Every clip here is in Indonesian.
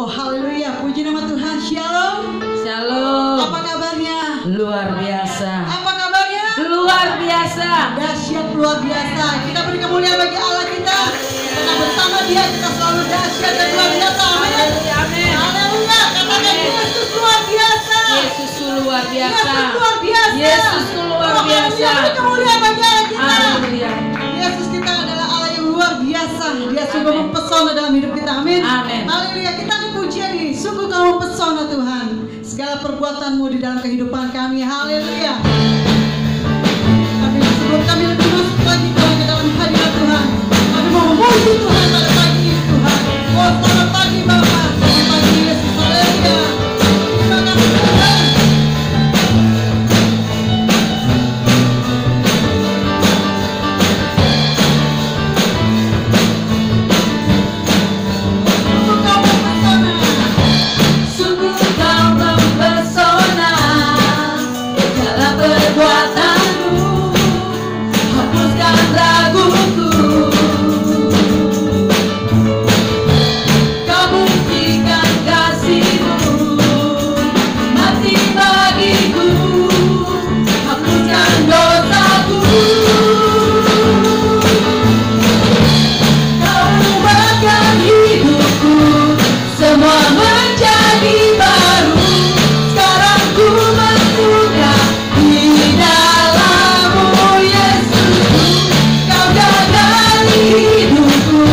Oh haleluya, puji nama Tuhan. Shalom. Shalom. Apa kabarnya? Luar biasa. Apa kabarnya? Luar biasa. Dahsyat, luar biasa. Kita beri kemuliaan bagi Allah kita. Karena bersama Dia kita selalu dahsyat dan luar biasa. Amin. Amin. Haleluya. Katakan Yesus luar biasa. Yesus luar biasa. Yesus luar biasa. Yesus luar biasa. Beri kemuliaan bagi Allah kita. Haleluya. Yesus kita adalah Allah yang luar biasa. Dia sungguh mempesona dalam hidup kita. Amin. Amin. Haleluya. Kita akan pujian ini. Sungguh Kau mempesona Tuhan. Segala perbuatan-Mu di dalam kehidupan kami. Haleluya. Sebelum kami lebih masuk lagi Tuhan ke dalam hadirat Tuhan, kami mau memuji Tuhan pada pagi ini Tuhan. Oh selamat pagi Bapak, selamat pagi Yesus. Haleluya. Terima kasih Tuhan. Sungguh Kau mempesona dalam perbuatanmu, hapuskan raguku. Kau buktikan kasih-Mu, mati bagiku, hapuskan dosaku. Kau ubahkan hidupku, semua menjadi baru. Sekarang ku bersuka di dalam-Mu Yesusku. Kau jagai hidupku,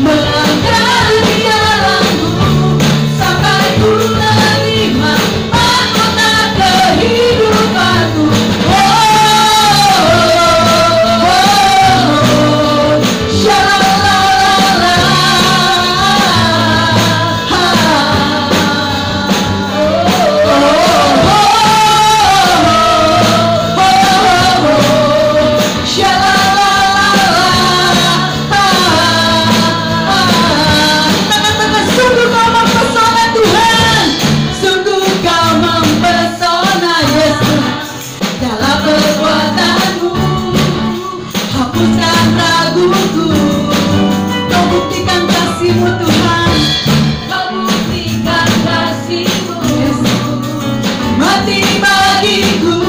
melangkah di jalan-Mu, sampai ku menerima mahkota kehidupanku. Sungguh Kau mempesona Tuhan, sungguh Kau mempesona Yesus dalam perbuatanmu, hapuskan raguku. Kau buktikan kasih-Mu Tuhan, Kau buktikan kasih-Mu Yesus, mati bagiku,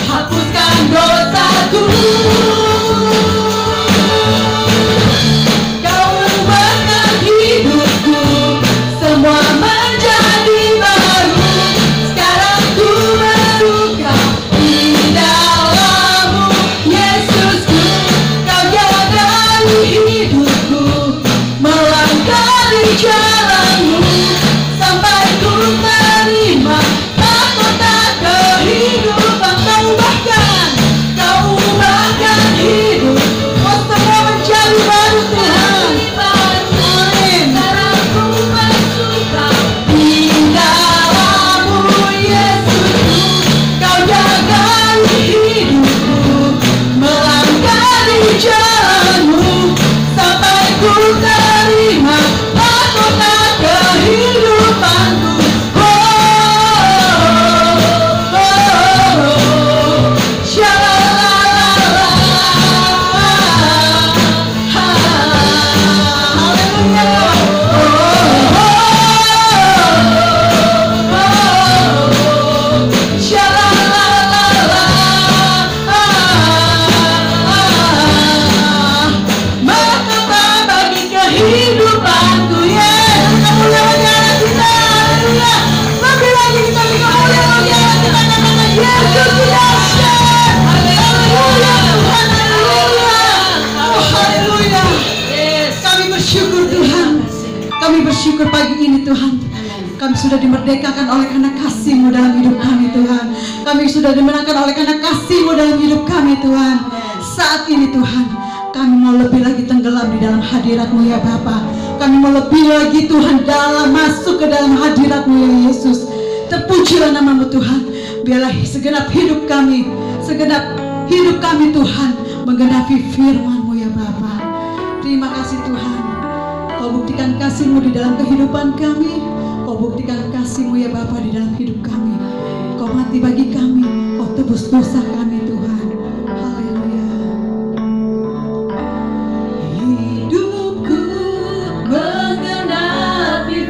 hapuskan dosaku. Kau ubahkan hidupku, semua menjadi baru. Sekarang ku bersuka di dalam-Mu Yesusku. Kau jagai hidupku, melangkah di jalan-Mu, sampai ku menerima mahkota kehidupan. Kau ubahkan hidup, oh semua menjadi baru Tuhan. Amin. Sekarang ku bersuka di dalam-Mu Yesusku. Kau jagai hidupku, melangkah di jalan-Mu, sampai ku terima mahkota kehidupanku. Mahkota bagi kehidupanku, Yesus. Kamu lewat kita, haleluya. Lebih lagi kita kemuliaan bagi Allah kita, katakan Yesus dahsyat. Haleluya Tuhan, haleluya. Oh haleluya. Kami bersyukur Tuhan. Kami bersyukur pagi ini Tuhan. Kami sudah dimerdekakan oleh karena kasih-Mu dalam hidup kami Tuhan. Kami sudah dimenangkan oleh karena kasih-Mu dalam hidup kami Tuhan. Saat ini Tuhan, kami mau lebih lagi tenggelam di dalam hadirat-Mu ya Bapa. Kami mau lebih lagi Tuhan masuk ke dalam hadirat-Mu ya Yesus. Terpujilah nama-Mu Tuhan. Biarlah segenap hidup kami Tuhan menggenapi firman-Mu ya Bapa. Terima kasih Tuhan. Kau buktikan kasih-Mu di dalam kehidupan kami. Kau buktikan kasih-Mu ya Bapa di dalam hidup kami. Kau mati bagi kami. Kau tebus dosa kami Tuhan. Haleluya. Hidupku menggenapi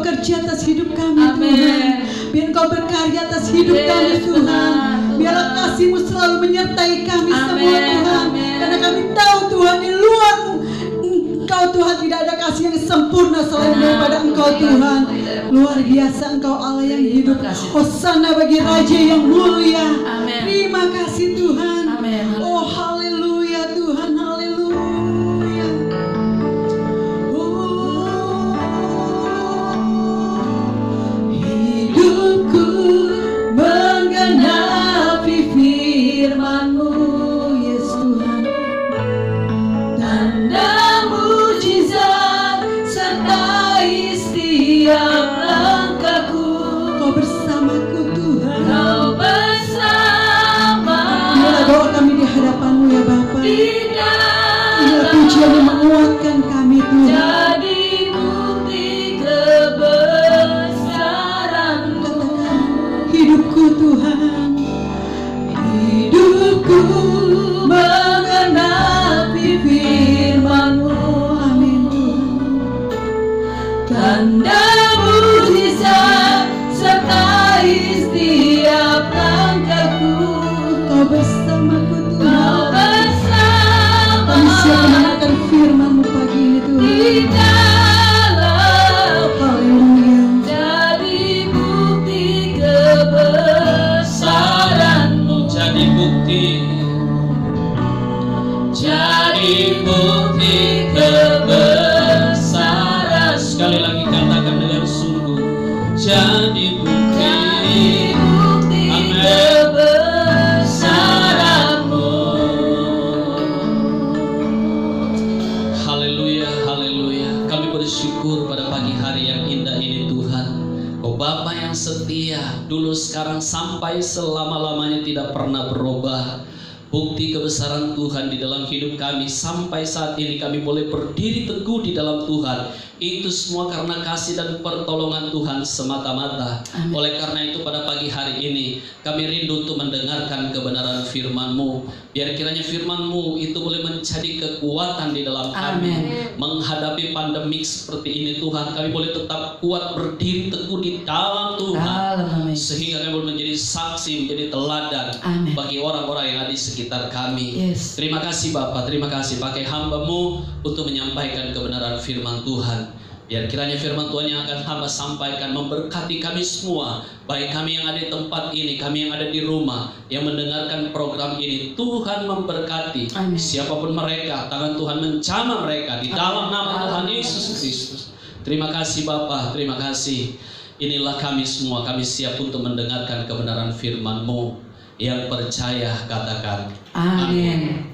bekerja atas hidup kami, Amin. Tuhan. Biar Engkau berkarya atas hidup kami, Yes, Tuhan. Tuhan. Biarlah kasih-Mu selalu menyertai kami Amin, semua, Tuhan. amin. Karena kami tahu, Tuhan, di luar Engkau, Tuhan, tidak ada kasih yang sempurna selain daripada Engkau, Tuhan. Luar biasa Engkau Allah yang hidup. Hosana bagi Raja yang mulia. Amin. Terima kasih, Tuhan. Amin. Oh, haleluya, Tuhan, haleluya. Oh, hidupku menggenapi firman-Mu, yes Tuhan. Tanda mujizat sertai setiap langkahku. Kau bersamaku, Tuhan. Kau bersama Biarlah doa kami di hadapan-Mu, ya Bapa. di Biarlah pujian yang menguatkan kami, Tuhan. jadi bukti kebesaran-Mu. Hidupku, Tuhan. Hidupku Mengenapi firman-Mu. Amin, Tuhan. Tanda mujizat sertai setiap langkahku. Kau bersamaku, Kau Tuhan. bersama Kami siap mendengarkan firman-Mu pagi ini, di Tuhan. dalam Haleluya. jadi bukti kebesaran-Mu. Jadi bukti kebesaran. Sekali lagi katakan dengan sungguh. Jadi bukti. Jadi bukti Amin. kebesaran-Mu. Haleluya, haleluya. Kami bersyukur pada pagi hari yang indah ini, Tuhan. Oh Bapa yang setia, dulu sekarang sampai selama-lamanya tidak pernah berubah. Bukti kebesaran Tuhan di dalam hidup kami sampai saat ini kami boleh berdiri teguh di dalam Tuhan. Itu semua karena kasih dan pertolongan Tuhan semata-mata. Amin. Oleh karena itu pada pagi hari ini kami rindu untuk mendengarkan kebenaran firman-Mu. Biar kiranya firman-Mu itu boleh menjadi kekuatan di dalam kami. Amin. Menghadapi pandemik seperti ini, Tuhan, kami boleh tetap kuat berdiri teguh di dalam Tuhan. Amin. Sehingga kami boleh menjadi saksi, menjadi teladan Amin. bagi orang-orang yang ada di sekitar kami. Yes. Terima kasih Bapak, terima kasih pakai hamba-Mu untuk menyampaikan kebenaran firman Tuhan. Biar kiranya firman Tuhan yang akan hamba sampaikan memberkati kami semua, baik kami yang ada di tempat ini, kami yang ada di rumah, yang mendengarkan program ini. Tuhan memberkati. Amin. Siapapun mereka, tangan Tuhan menjamah mereka di dalam nama Tuhan Yesus Kristus. Terima kasih Bapa, terima kasih. Inilah kami semua, kami siap untuk mendengarkan kebenaran firman-Mu. Yang percaya katakan Amin.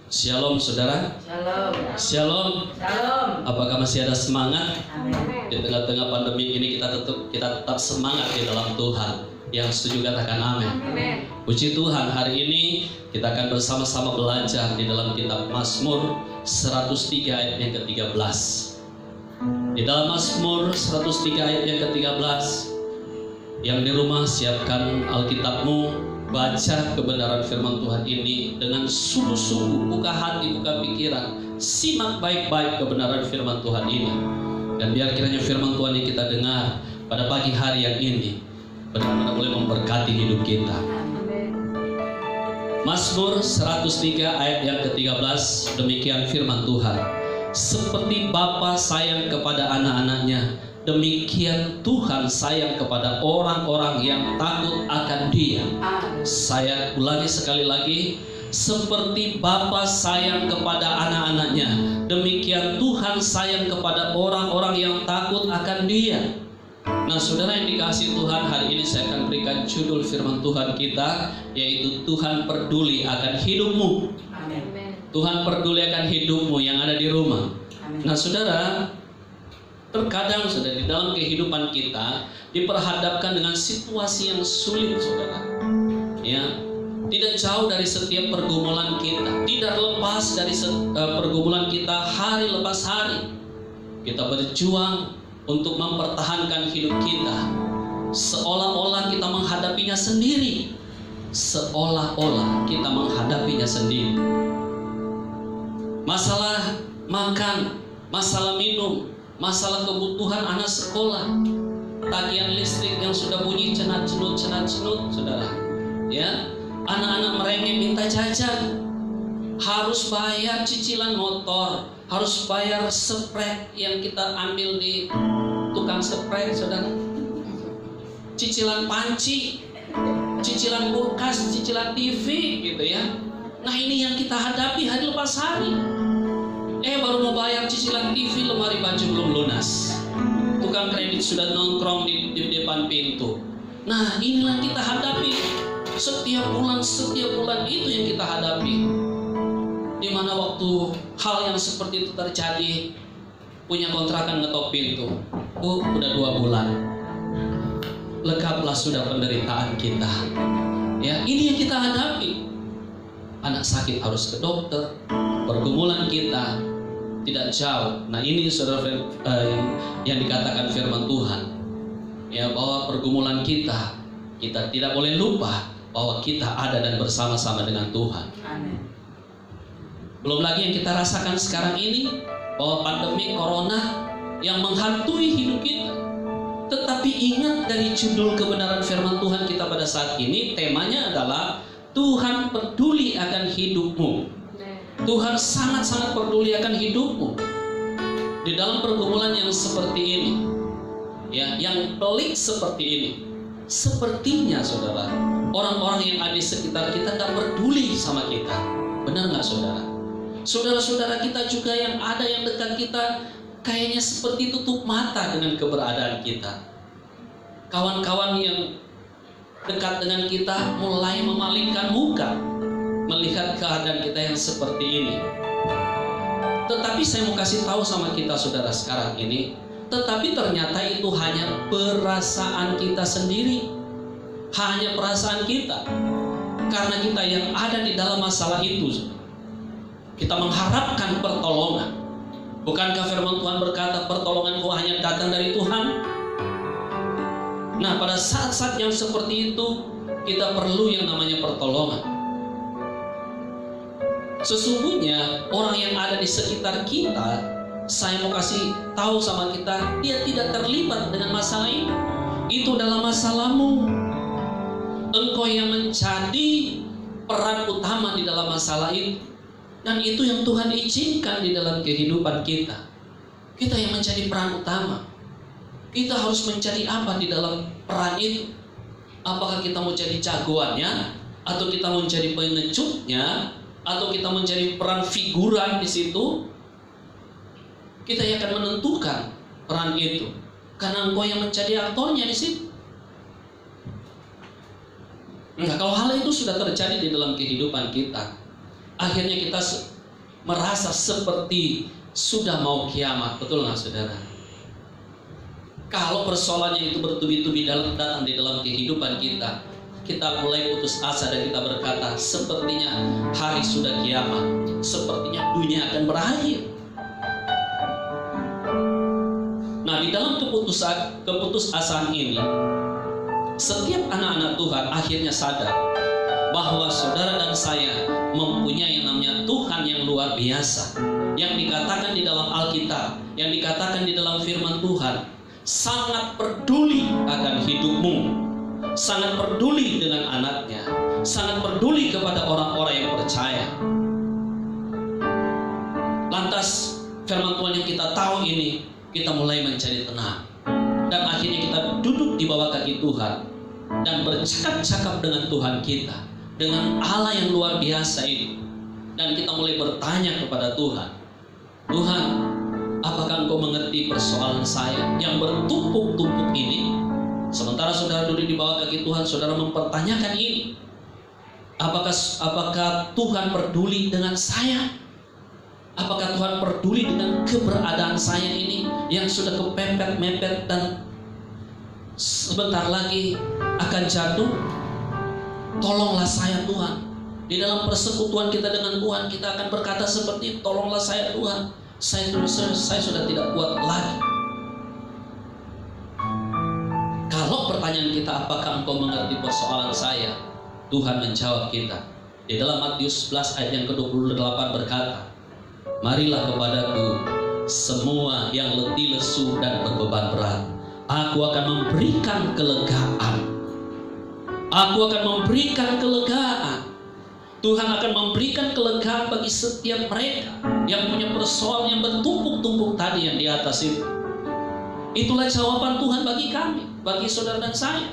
Shalom saudara. Shalom. Shalom. Shalom. Apakah masih ada semangat? Amin. Di tengah-tengah pandemi ini kita tetap semangat di dalam Tuhan. Yang setuju katakan amin. Amin. Puji Tuhan, hari ini kita akan bersama-sama belajar di dalam kitab Mazmur 103 ayat yang ke-13. Di dalam Mazmur 103 ayat yang ke-13, yang di rumah siapkan Alkitabmu, baca kebenaran firman Tuhan ini dengan sungguh-sungguh, buka hati, buka pikiran, simak baik-baik kebenaran firman Tuhan ini. Dan biar kiranya firman Tuhan yang kita dengar pada pagi hari yang ini benar-benar boleh memberkati hidup kita. Mazmur 103 ayat yang ke-13, demikian firman Tuhan. Seperti Bapa sayang kepada anak-anaknya, demikian Tuhan sayang kepada orang-orang yang takut akan Dia. Saya ulangi sekali lagi. Seperti Bapa sayang kepada anak-anaknya, demikian Tuhan sayang kepada orang-orang yang takut akan Dia. Nah saudara yang dikasihi Tuhan, hari ini saya akan berikan judul firman Tuhan kita, yaitu Tuhan peduli akan hidupmu. Amin. Tuhan peduli akan hidupmu yang ada di rumah. Amin. Nah saudara, terkadang saudara di dalam kehidupan kita diperhadapkan dengan situasi yang sulit saudara. Ya, tidak jauh dari setiap pergumulan kita, tidak lepas dari pergumulan kita hari lepas hari. Kita berjuang untuk mempertahankan hidup kita, seolah-olah kita menghadapinya sendiri, seolah-olah kita menghadapinya sendiri. Masalah makan, masalah minum, masalah kebutuhan anak sekolah, tagihan listrik yang sudah bunyi cenat-cenut, saudara. Ya, anak-anak merengek minta jajan, harus bayar cicilan motor, harus bayar spray yang kita ambil di tukang spray, saudara. Cicilan panci, cicilan kulkas, cicilan TV, gitu ya. Nah, ini yang kita hadapi hari lepas hari. Baru mau bayar cicilan TV, lemari baju belum lunas. Tukang kredit sudah nongkrong di depan pintu. Nah, inilah kita hadapi setiap bulan itu yang kita hadapi. Di mana waktu hal yang seperti itu terjadi, punya kontrakan ngetok pintu. Udah 2 bulan. Lekaplah sudah penderitaan kita. Ya, ini yang kita hadapi. Anak sakit harus ke dokter. Pergumulan kita tidak jauh. Nah, ini saudara yang dikatakan firman Tuhan. Ya, bahwa pergumulan kita tidak boleh lupa bahwa kita ada dan bersama-sama dengan Tuhan. Amin. Belum lagi yang kita rasakan sekarang ini, bahwa pandemi corona yang menghantui hidup kita. Tetapi ingat dari judul kebenaran firman Tuhan kita pada saat ini, temanya adalah Tuhan peduli akan hidupmu. Tuhan sangat-sangat peduli akan hidupmu. Di dalam pergumulan yang seperti ini, ya, yang pelik seperti ini, sepertinya saudara, orang-orang yang ada di sekitar kita tidak peduli sama kita. Benar nggak saudara? Saudara-saudara kita juga yang ada yang dekat kita kayaknya seperti tutup mata dengan keberadaan kita. Kawan-kawan yang dekat dengan kita mulai memalingkan muka melihat keadaan kita yang seperti ini. Tetapi saya mau kasih tahu sama kita saudara sekarang ini, tetapi ternyata itu hanya perasaan kita sendiri. Hanya perasaan kita. Karena kita yang ada di dalam masalah itu, kita mengharapkan pertolongan. Bukankah firman Tuhan berkata pertolonganku hanya datang dari Tuhan? Nah, pada saat-saat yang seperti itu kita perlu yang namanya pertolongan. Sesungguhnya orang yang ada di sekitar kita, saya mau kasih tahu sama kita, dia tidak terlibat dengan masalah ini. Itu adalah masalahmu. Engkau yang menjadi peran utama di dalam masalah itu. Dan itu yang Tuhan izinkan di dalam kehidupan kita. Kita yang menjadi peran utama. Kita harus mencari apa di dalam peran itu? Apakah kita mau jadi jagoannya, atau kita mau jadi pengecutnya, atau kita menjadi peran figuran di situ? Kita yang akan menentukan peran itu, karena engkau yang menjadi aktornya di situ. Nah, kalau hal itu sudah terjadi di dalam kehidupan kita, akhirnya kita merasa seperti sudah mau kiamat, betul nggak saudara? Kalau persoalannya itu bertubi-tubi datang di dalam kehidupan kita, kita mulai putus asa dan kita berkata, sepertinya hari sudah kiamat, sepertinya dunia akan berakhir. Nah, di dalam keputusasaan ini, setiap anak-anak Tuhan akhirnya sadar bahwa saudara dan saya mempunyai yang namanya Tuhan yang luar biasa, yang dikatakan di dalam Alkitab, yang dikatakan di dalam firman Tuhan, sangat peduli akan hidupmu, sangat peduli dengan anaknya, sangat peduli kepada orang-orang yang percaya. Lantas firman Tuhan yang kita tahu ini, kita mulai menjadi tenang, dan akhirnya kita duduk di bawah kaki Tuhan dan bercakap-cakap dengan Tuhan kita, dengan Allah yang luar biasa ini. Dan kita mulai bertanya kepada Tuhan, Tuhan, apakah Engkau mengerti persoalan saya yang bertumpuk-tumpuk ini? Sementara saudara duduk di bawah kaki Tuhan, saudara mempertanyakan ini. Apakah Tuhan peduli dengan saya? Apakah Tuhan peduli dengan keberadaan saya ini yang sudah kepepet-mepet dan sebentar lagi akan jatuh? Tolonglah saya Tuhan. Di dalam persekutuan kita dengan Tuhan, kita akan berkata seperti, tolonglah saya Tuhan. Saya sudah tidak kuat lagi. Kalau pertanyaan kita, apakah Engkau mengerti persoalan saya? Tuhan menjawab kita. Di dalam Matius 11 ayat yang ke-28 berkata, marilah kepadaku semua yang letih lesu dan berbeban berat. Aku akan memberikan kelegaan. Aku akan memberikan kelegaan. Tuhan akan memberikan kelegaan bagi setiap mereka yang punya persoalan yang bertumpuk-tumpuk tadi yang di atas itu. Itulah jawaban Tuhan bagi kami, bagi saudara dan saya.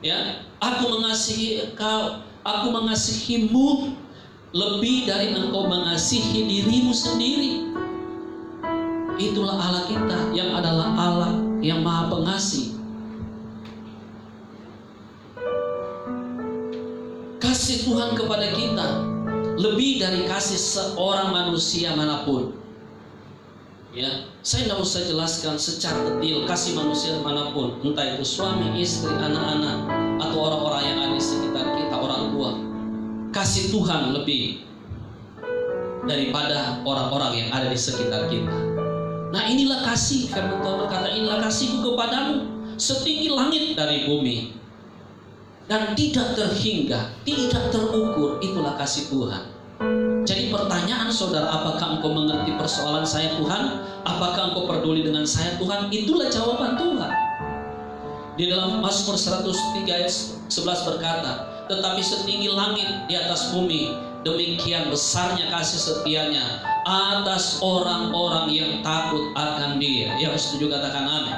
Ya, aku mengasihi engkau, aku mengasihimu lebih dari engkau mengasihi dirimu sendiri. Itulah Allah kita yang adalah Allah yang Maha Pengasih. Kasih Tuhan kepada kita lebih dari kasih seorang manusia manapun. Ya, saya tidak usah jelaskan secara detail kasih manusia manapun, entah itu suami, istri, anak-anak, atau orang-orang yang ada di sekitar kita, orang tua. Kasih Tuhan lebih daripada orang-orang yang ada di sekitar kita. Nah, inilah kasih. Firman Tuhan berkata, inilah kasihku kepadamu setinggi langit dari bumi, dan tidak terhingga, tidak terukur. Itulah kasih Tuhan. Jadi pertanyaan saudara, apakah engkau mengerti persoalan saya Tuhan? Apakah engkau peduli dengan saya Tuhan? Itulah jawaban Tuhan. Di dalam Mazmur 103 ayat 11 berkata, tetapi setinggi langit di atas bumi, demikian besarnya kasih setianya atas orang-orang yang takut akan Dia. Yang setuju katakan amin.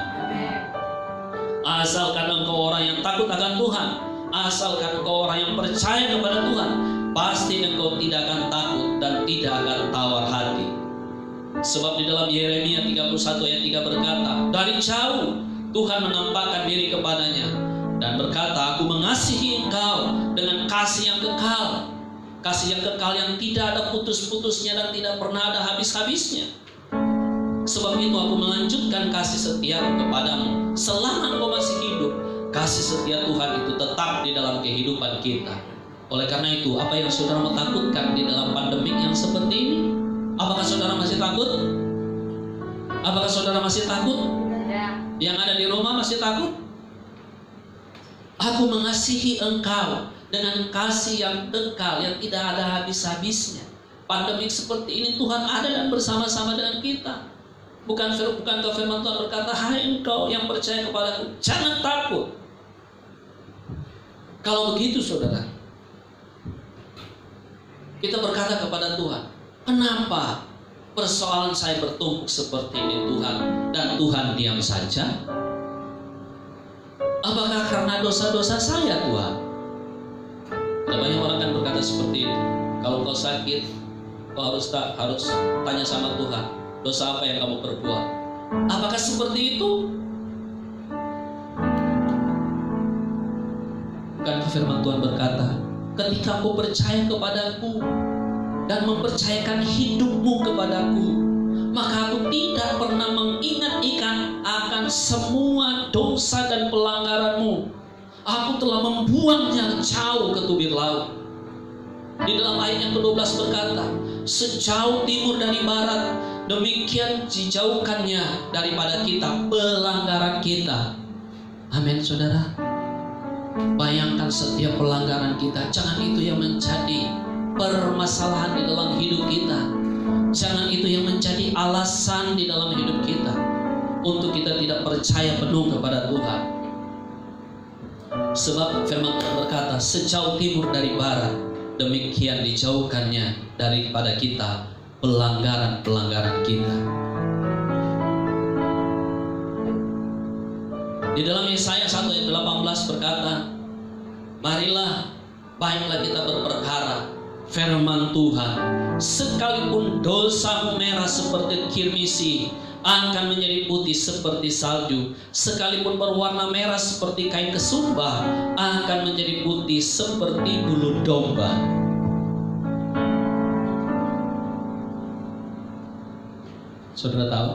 Asalkan engkau orang yang takut akan Tuhan, asalkan engkau orang yang percaya kepada Tuhan, pasti engkau tidak akan takut dan tidak akan tawar hati. Sebab di dalam Yeremia 31 ayat 3 berkata, dari jauh Tuhan menampakkan diri kepadanya dan berkata, aku mengasihi engkau dengan kasih yang kekal. Kasih yang kekal yang tidak ada putus-putusnya dan tidak pernah ada habis-habisnya. Sebab itu aku melanjutkan kasih setia kepadamu selama engkau masih hidup. Kasih setia Tuhan itu tetap di dalam kehidupan kita. Oleh karena itu, apa yang saudara mau takutkan di dalam pandemik yang seperti ini? Apakah saudara masih takut? Apakah saudara masih takut? Yang ada di rumah masih takut? Aku mengasihi engkau dengan kasih yang kekal yang tidak ada habis-habisnya. Pandemik seperti ini Tuhan ada dan bersama-sama dengan kita. Bukankah firman Tuhan berkata, hai engkau yang percaya kepadaku, jangan takut. Kalau begitu saudara, kita berkata kepada Tuhan, kenapa persoalan saya bertumpuk seperti ini Tuhan, dan Tuhan diam saja? Apakah karena dosa-dosa saya Tuhan? Ada banyak orang kan berkata seperti itu. Kalau kau sakit, kau harus tanya sama Tuhan, dosa apa yang kamu perbuat? Apakah seperti itu? Bukan firman Tuhan berkata, ketika kau percaya kepadaku dan mempercayakan hidupmu kepadaku, maka aku tidak pernah mengingat-ingat akan semua dosa dan pelanggaranmu. Aku telah membuangnya jauh ke tubir laut. Di dalam ayat yang ke-12 berkata, sejauh timur dari barat, demikian dijauhkannya daripada kita pelanggaran kita. Amin saudara. Bayangkan setiap pelanggaran kita, jangan itu yang menjadi permasalahan di dalam hidup kita. Jangan itu yang menjadi alasan di dalam hidup kita untuk kita tidak percaya penuh kepada Tuhan. Sebab firman Tuhan berkata, sejauh timur dari barat, demikian dijauhkannya daripada kita pelanggaran-pelanggaran kita. Di dalam Yesaya 1 ayat 18 berkata, marilah baiklah kita berperkara firman Tuhan, sekalipun dosamu merah seperti kirmisi, akan menjadi putih seperti salju. Sekalipun berwarna merah seperti kain kesumba, akan menjadi putih seperti bulu domba. Saudara tahu,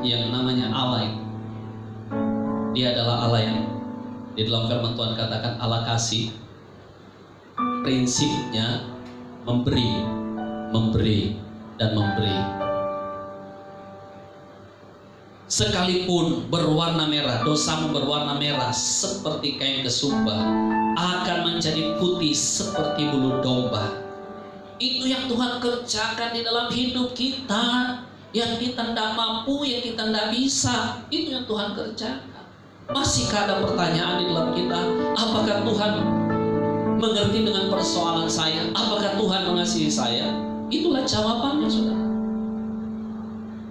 yang namanya Allah itu, Dia adalah Allah yang di dalam firman Tuhan katakan Allah kasih. Prinsipnya memberi, memberi, dan memberi. Sekalipun berwarna merah, dosamu berwarna merah seperti kain kesumba, akan menjadi putih seperti bulu domba. Itu yang Tuhan kerjakan di dalam hidup kita. Yang kita tidak mampu, yang kita tidak bisa, itu yang Tuhan kerjakan. Masihkah ada pertanyaan di dalam kita? Apakah Tuhan mengerti dengan persoalan saya? Apakah Tuhan mengasihi saya? Itulah jawabannya, saudara.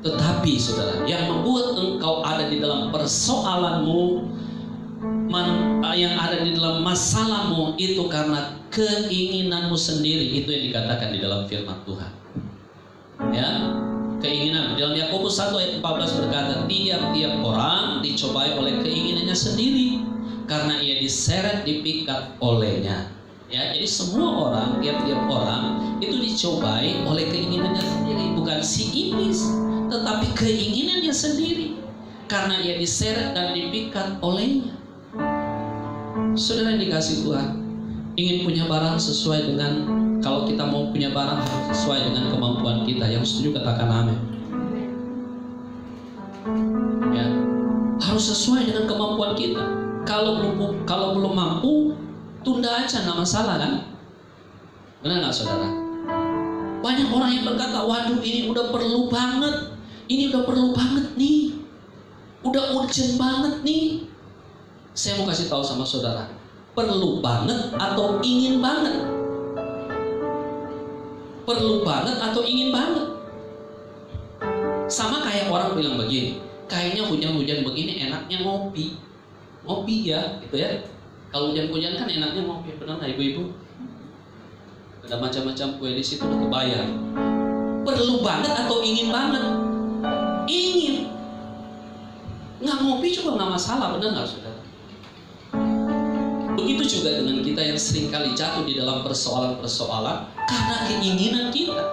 Tetapi saudara, yang membuat engkau ada di dalam persoalanmu, yang ada di dalam masalahmu, itu karena keinginanmu sendiri. Itu yang dikatakan di dalam firman Tuhan. Ya, keinginan. Dalam Yakobus 1 ayat 14 berkata, tiap-tiap orang dicobai oleh keinginannya sendiri, karena ia diseret dipikat olehnya. Ya, jadi semua orang, tiap-tiap orang itu dicobai oleh keinginannya sendiri, bukan si iblis, tetapi keinginannya sendiri, karena ia diseret dan dipikat olehnya. Saudara yang dikasih Tuhan, ingin punya barang sesuai dengan, kalau kita mau punya barang sesuai dengan kemampuan kita. Yang setuju katakan amin. Ya, harus sesuai dengan kemampuan kita. Kalau belum mampu, tunda aja, nggak masalah kan? Benar nggak saudara? Banyak orang yang berkata, waduh ini udah perlu banget, ini udah perlu banget nih, udah urgent banget nih. Saya mau kasih tahu sama saudara, perlu banget atau ingin banget? Perlu banget atau ingin banget? Sama kayak orang bilang begini, kayaknya hujan-hujan begini enaknya ngopi. Ngopi ya, gitu ya. Kalau hujan-hujan kan enaknya ngopi, benar nggak ibu-ibu? Ada macam-macam kue di situ udah kebayar. Perlu banget atau ingin banget? Ingin. Nggak ngopi juga nggak masalah, benar nggak saudara? Begitu juga dengan kita yang seringkali jatuh di dalam persoalan-persoalan karena keinginan kita.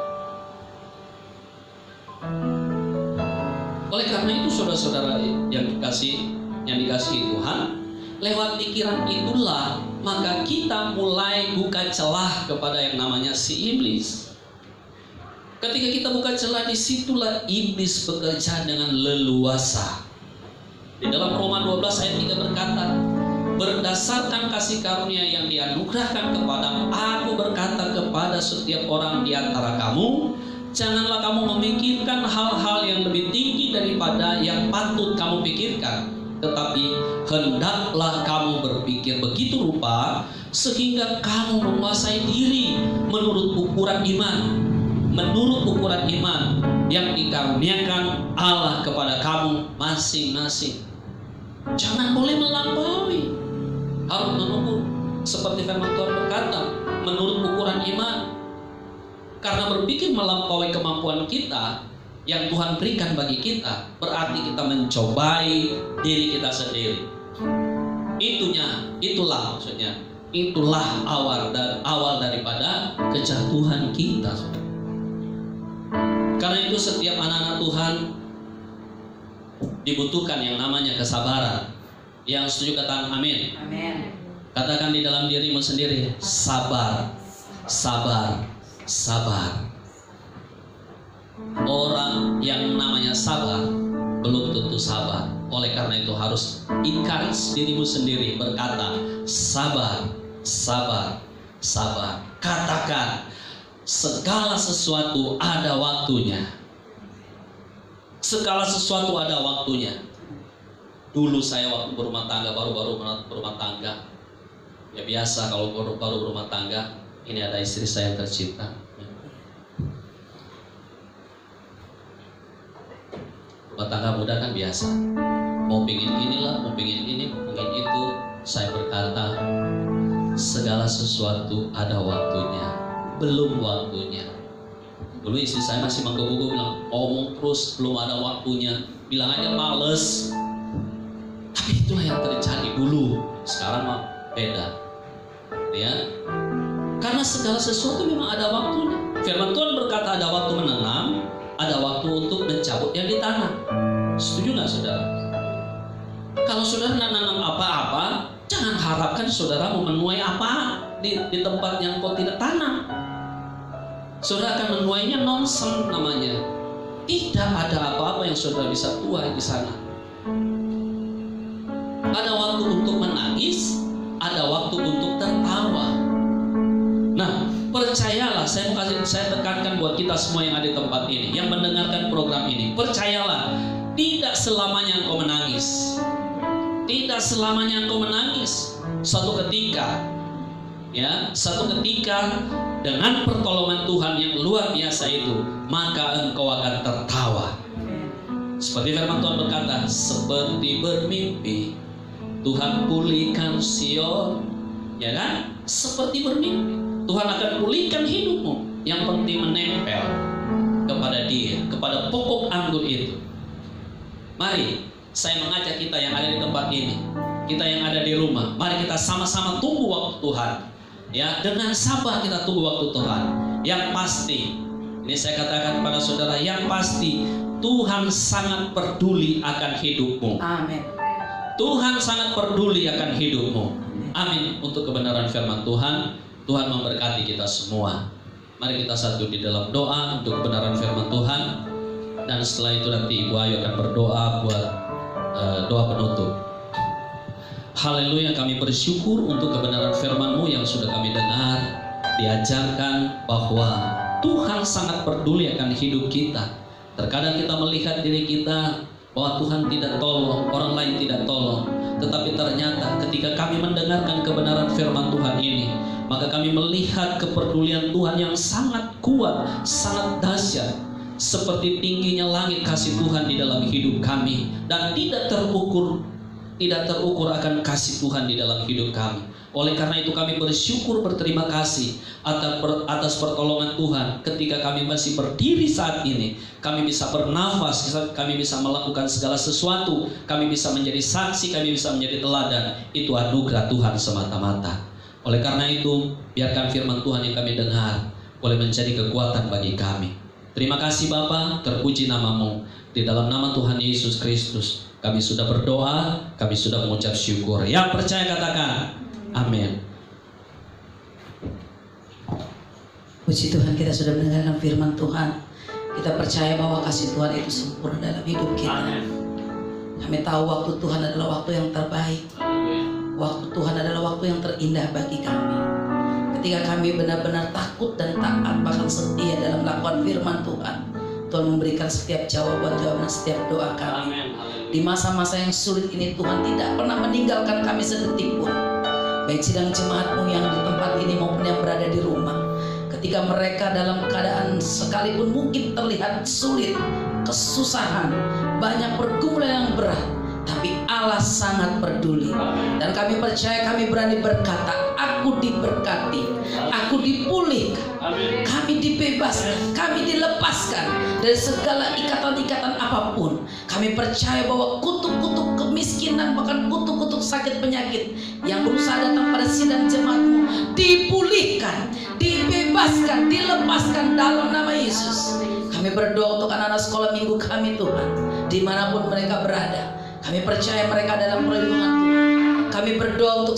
Oleh karena itu saudara-saudara yang dikasihi Tuhan, lewat pikiran itulah maka kita mulai buka celah kepada yang namanya si iblis. Ketika kita buka celah, disitulah iblis bekerja dengan leluasa. Di dalam Roma 12 ayat 3 berkata, berdasarkan kasih karunia yang dianugerahkan kepadamu, aku berkata kepada setiap orang di antara kamu, janganlah kamu memikirkan hal-hal yang lebih tinggi daripada yang patut kamu pikirkan, tetapi hendaklah kamu berpikir begitu rupa sehingga kamu menguasai diri menurut ukuran iman yang dikaruniakan Allah kepada kamu masing-masing. Jangan boleh melampaui, harus menunggu seperti firman Tuhan berkata, menurut ukuran iman. Karena berpikir melampaui kemampuan kita yang Tuhan berikan bagi kita, berarti kita mencobai diri kita sendiri. Itulah maksudnya, itulah awal daripada kejatuhan kita. Karena itu setiap anak-anak Tuhan dibutuhkan yang namanya kesabaran. Yang setuju katakan amin. Amin. Katakan di dalam dirimu sendiri, sabar, sabar, sabar. Orang yang namanya sabar belum tentu sabar. Oleh karena itu harus encourage dirimu sendiri, berkata sabar, sabar, sabar. Katakan segala sesuatu ada waktunya. Segala sesuatu ada waktunya. Dulu saya waktu berumah tangga, baru-baru berumah tangga, ya biasa kalau baru berumah tangga, ini ada istri saya yang tercipta. Rumah tangga muda kan biasa, mau pingin inilah, mau pingin ini, mau pingin itu. Saya berkata, segala sesuatu ada waktunya, belum waktunya. Dulu istri saya masih menggebu-gebu bilang, omong terus belum ada waktunya, bilang aja males. Tapi itulah yang terjadi dulu. Sekarang mah beda, ya. Karena segala sesuatu memang ada waktunya. Firman Tuhan berkata ada waktu menanam, ada waktu untuk mencabut yang ditanam. Setuju nggak saudara? Kalau saudara nanam apa-apa, jangan harapkan saudara mau menuai apa di tempat yang kau tidak tanam. Saudara akan menuainya nonsen namanya. Tidak ada apa-apa yang saudara bisa tuai di sana. Ada waktu untuk menangis, ada waktu untuk tertawa. Nah, percayalah, saya tekankan buat kita semua yang ada di tempat ini, yang mendengarkan program ini, percayalah, tidak selamanya engkau menangis. Tidak selamanya engkau menangis. Suatu ketika dengan pertolongan Tuhan yang luar biasa itu, maka engkau akan tertawa. Seperti firman Tuhan berkata, seperti bermimpi Tuhan pulihkan Sion, ya kan? Seperti bermimpi Tuhan akan pulihkan hidupmu. Yang penting menempel kepada Dia, kepada pokok anggur itu. Mari saya mengajak kita yang ada di tempat ini, kita yang ada di rumah, mari kita sama-sama tunggu waktu Tuhan. Ya, dengan sabar kita tunggu waktu Tuhan. Yang pasti, ini saya katakan kepada saudara, yang pasti Tuhan sangat peduli akan hidupmu. Amin. Tuhan sangat peduli akan hidupmu. Amin. Untuk kebenaran firman Tuhan, Tuhan memberkati kita semua. Mari kita satu di dalam doa untuk kebenaran firman Tuhan. Dan setelah itu nanti Ibu Ayu akan berdoa buat doa penutup. Haleluya, kami bersyukur untuk kebenaran firman-Mu yang sudah kami dengar, diajarkan bahwa Tuhan sangat peduli akan hidup kita. Terkadang kita melihat diri kita bahwa Tuhan tidak tolong, orang lain tidak tolong. Tetapi ternyata ketika kami mendengarkan kebenaran firman Tuhan ini, maka kami melihat kepedulian Tuhan yang sangat kuat, sangat dahsyat. Seperti tingginya langit kasih Tuhan di dalam hidup kami, dan tidak terukur akan kasih Tuhan di dalam hidup kami. Oleh karena itu kami bersyukur, berterima kasih atas pertolongan Tuhan. Ketika kami masih berdiri saat ini, kami bisa bernafas, kami bisa melakukan segala sesuatu, kami bisa menjadi saksi, kami bisa menjadi teladan. Itu anugerah Tuhan semata-mata. Oleh karena itu, biarkan firman Tuhan yang kami dengar boleh menjadi kekuatan bagi kami. Terima kasih Bapa, terpuji nama-Mu. Di dalam nama Tuhan Yesus Kristus kami sudah berdoa, kami sudah mengucap syukur. Yang percaya katakan amin. Puji Tuhan, kita sudah mendengarkan firman Tuhan. Kita percaya bahwa kasih Tuhan itu sempurna dalam hidup kita. Amen. Kami tahu waktu Tuhan adalah waktu yang terbaik. Waktu Tuhan adalah waktu yang terindah bagi kami. Ketika kami benar-benar takut dan taat, bahkan setia dalam melakukan firman Tuhan, Tuhan memberikan setiap jawaban-jawaban setiap doa kami. Amen. Di masa-masa yang sulit ini, Tuhan tidak pernah meninggalkan kami sedetik pun. Baik sidang jemaat-Mu yang di tempat ini maupun yang berada di rumah, ketika mereka dalam keadaan sekalipun mungkin terlihat sulit, kesusahan, banyak pergumulan yang berat, tapi Allah sangat peduli. Dan kami percaya, kami berani berkata, aku diberkati, aku dipulihkan, kami dibebaskan, kami dilepaskan dari segala ikatan-ikatan apapun. Kami percaya bahwa kutuk-kutuk kemiskinan, bahkan kutuk-kutuk sakit penyakit yang berusaha datang pada sidang jemaat-Mu dipulihkan, dibebaskan, dilepaskan dalam nama Yesus. Kami berdoa untuk anak-anak sekolah minggu kami Tuhan, dimanapun mereka berada. Kami percaya mereka dalam perlindungan Tuhan. Kami berdoa untuk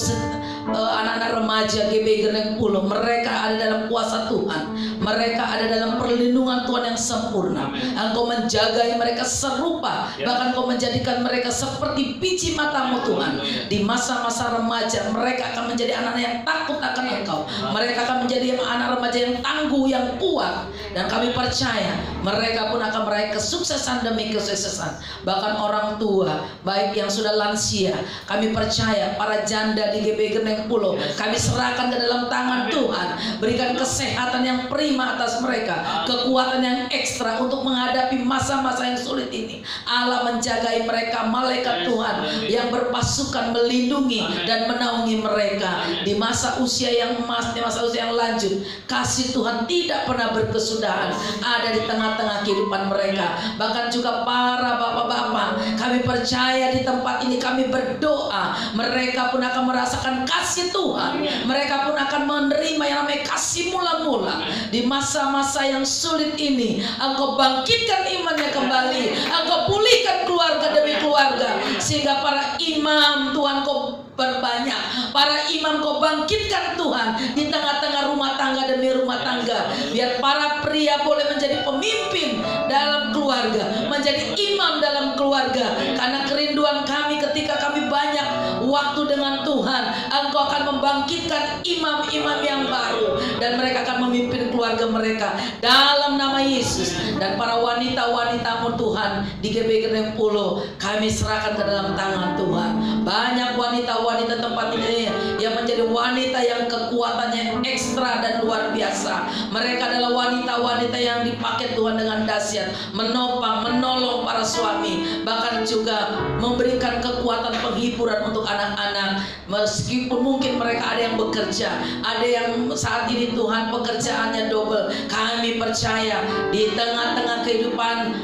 anak-anak remaja GBI Gereng Pulau, mereka ada dalam kuasa Tuhan, mereka ada dalam perlindungan Tuhan yang sempurna. Engkau menjagai mereka serupa, bahkan Engkau menjadikan mereka seperti biji mata-Mu Tuhan. Di masa-masa remaja mereka akan menjadi anak-anak yang takut akan Engkau. Mereka akan menjadi anak remaja yang tangguh, yang kuat. Dan kami percaya mereka pun akan meraih kesuksesan demi kesuksesan. Bahkan orang tua, baik yang sudah lansia, kami percaya para janda di GBI Gereng Pulau, kami serahkan ke dalam tangan Tuhan. Berikan kesehatan yang prima atas mereka, kekuatan yang ekstra untuk menghadapi masa-masa yang sulit ini. Allah menjagai mereka, malaikat Tuhan yang berpasukan melindungi dan menaungi mereka di masa usia yang emas, di masa usia yang lanjut. Kasih Tuhan tidak pernah berkesudahan ada di tengah-tengah kehidupan mereka. Bahkan juga para bapak-bapak, kami percaya di tempat ini kami berdoa, mereka pun akan merasakan kasih Tuhan. Mereka pun akan menerima yang namanya kasih mula-mula. Di masa-masa yang sulit ini, Engkau bangkitkan imannya kembali, Engkau pulihkan keluarga demi keluarga, sehingga para imam Tuhan Kau berbanyak, para imam Kau bangkitkan Tuhan di tengah-tengah rumah tangga demi rumah tangga. Biar para pria boleh menjadi pemimpin dalam keluarga, menjadi imam dalam keluarga. Karena kerinduan kami ketika kami banyak waktu dengan Tuhan, Tuhan, Engkau akan membangkitkan imam-imam yang baru, dan mereka akan memimpin keluarga mereka dalam nama Yesus. Dan para wanita-wanita-Mu Tuhan di GBI Geneng Pulo, kami serahkan ke dalam tangan Tuhan. Banyak wanita-wanita tempat ini yang menjadi wanita yang kekuatannya ekstra dan luar biasa. Mereka adalah wanita-wanita yang dipakai Tuhan dengan dahsyat, menopang, menolong para suami, bahkan juga memberikan kekuatan penghiburan untuk anak-anak. Meskipun mungkin mereka ada yang bekerja, ada yang saat ini Tuhan pekerjaannya double, kami percaya di tengah-tengah kehidupan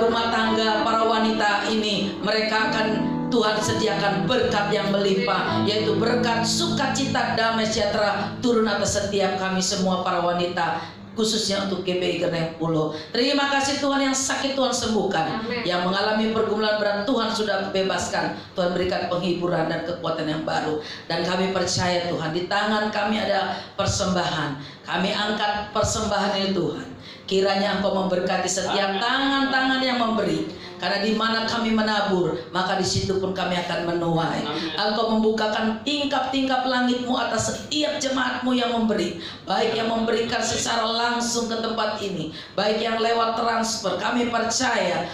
rumah tangga para wanita ini, mereka akan Tuhan sediakan berkat yang melimpah, yaitu berkat sukacita, damai sejahtera turun atas setiap kami semua para wanita, khususnya untuk GBI Geneng Pulo. Terima kasih Tuhan, yang sakit Tuhan sembuhkan, yang mengalami pergumulan berat Tuhan sudah bebaskan, Tuhan berikan penghiburan dan kekuatan yang baru. Dan kami percaya Tuhan, di tangan kami ada persembahan, kami angkat persembahan ini Tuhan. Kiranya Engkau memberkati setiap tangan-tangan yang memberi, karena di mana kami menabur, maka di situ pun kami akan menuai. Engkau membukakan tingkap-tingkap langit-Mu atas setiap jemaat-Mu yang memberi, baik yang memberikan secara langsung ke tempat ini, baik yang lewat transfer. Kami percaya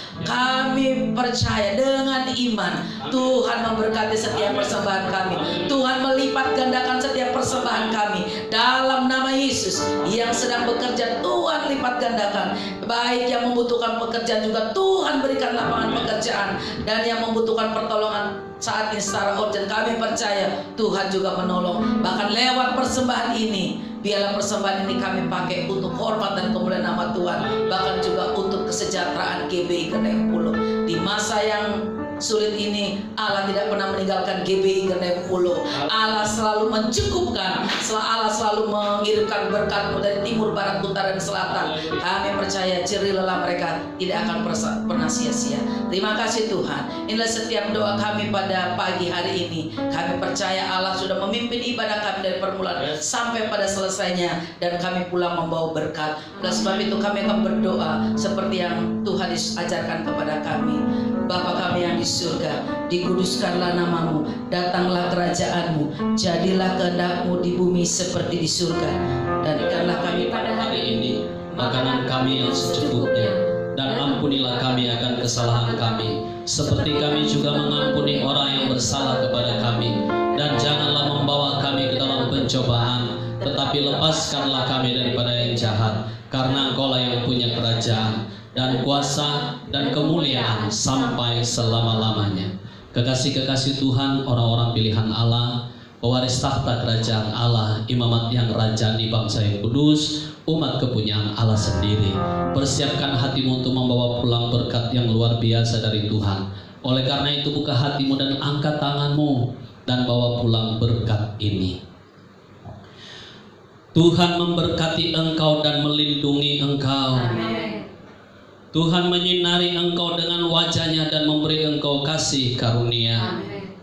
dengan iman Tuhan memberkati setiap persembahan kami. Tuhan melipat gandakan setiap persembahan kami dalam nama Yesus. Yang sedang bekerja Tuhan lipat gandakan, baik yang membutuhkan pekerjaan juga Tuhan berikan lapangan pekerjaan, dan yang membutuhkan pertolongan saat ini secara urgent, kami percaya Tuhan juga menolong. Bahkan lewat persembahan ini, biarlah persembahan ini kami pakai untuk hormat dan kemuliaan nama Tuhan, bahkan juga untuk kesejahteraan GBI Geneng Pulo. Di masa yang sulit ini, Allah tidak pernah meninggalkan GBI Geneng Pulo. Allah selalu mencukupkan, Allah selalu mengirimkan berkat-Mu dari timur, barat, utara, dan selatan. Kami percaya jerih lelah mereka tidak akan pernah sia-sia. Terima kasih Tuhan. Inilah setiap doa kami pada pagi hari ini. Kami percaya Allah sudah memimpin ibadah kami dari permulaan sampai pada selesainya, dan kami pulang membawa berkat. Oleh sebab itu kami akan berdoa seperti yang Tuhan ajarkan kepada kami. Bapa kami yang di surga, dikuduskanlah nama-Mu, datanglah kerajaan-Mu, jadilah kehendak-Mu di bumi seperti di surga. Dan berikanlah kami pada hari ini makanan kami yang secukupnya, dan ampunilah kami akan kesalahan kami, seperti kami juga mengampuni orang yang bersalah kepada kami. Dan janganlah membawa kami ke dalam pencobaan, tetapi lepaskanlah kami daripada yang jahat, karena Engkau-lah yang punya kerajaan dan kuasa dan kemuliaan sampai selama-lamanya. Kekasih-kekasih Tuhan, orang-orang pilihan Allah, pewaris tahta kerajaan Allah, imamat yang rajani bangsa yang kudus, umat kepunyaan Allah sendiri. Persiapkan hatimu untuk membawa pulang berkat yang luar biasa dari Tuhan. Oleh karena itu buka hatimu dan angkat tanganmu dan bawa pulang berkat ini. Tuhan memberkati engkau dan melindungi engkau. Amen. Tuhan menyinari engkau dengan wajah-Nya dan memberi engkau kasih karunia. Amen.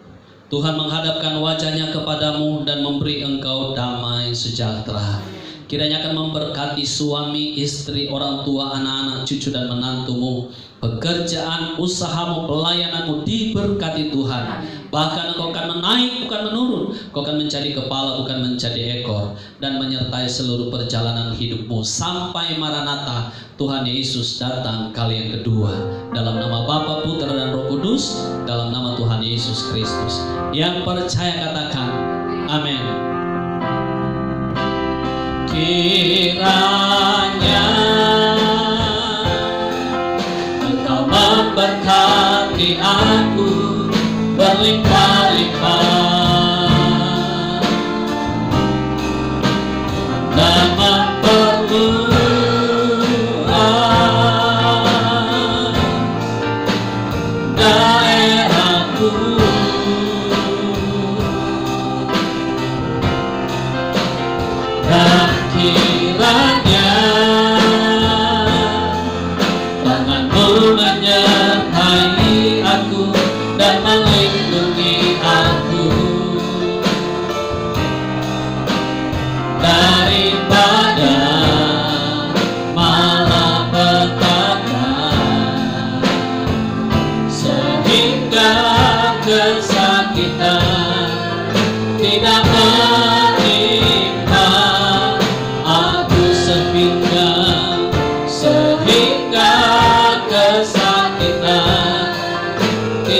Tuhan menghadapkan wajah-Nya kepadamu dan memberi engkau damai sejahtera. Kiranya akan memberkati suami, istri, orang tua, anak-anak, cucu dan menantumu. Pekerjaan, usahamu, pelayananmu diberkati Tuhan. Bahkan engkau akan menaik bukan menurun. Engkau akan menjadi kepala bukan menjadi ekor, dan menyertai seluruh perjalanan hidupmu sampai Maranatha, Tuhan Yesus datang kali yang kedua. Dalam nama Bapa, Putra dan Roh Kudus, dalam nama Tuhan Yesus Kristus. Yang percaya katakan amin. Kiranya Engkau memberkati aku berlimpah-limpah dan memperluas daerahku. Dan kiranya tangan-Mu menyertai aku dan melindungi aku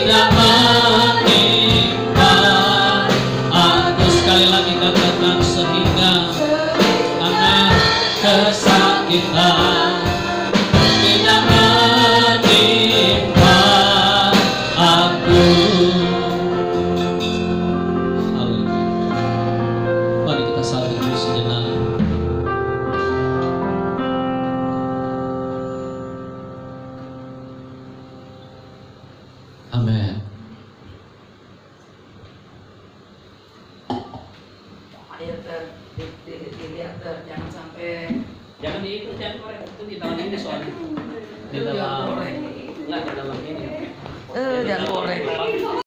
tidak menimpa aku. Sekali lagi katakan sehingga akan kesakitan tidak menimpa aku. Haleluya. Mari kita salib dulu sejenak. Amin. Ayo dilihat jangan sampai Jangan diikut, jangan korek. Itu di dalam ini soalnya. Di dalam, enggak di dalam ini. jangan korek.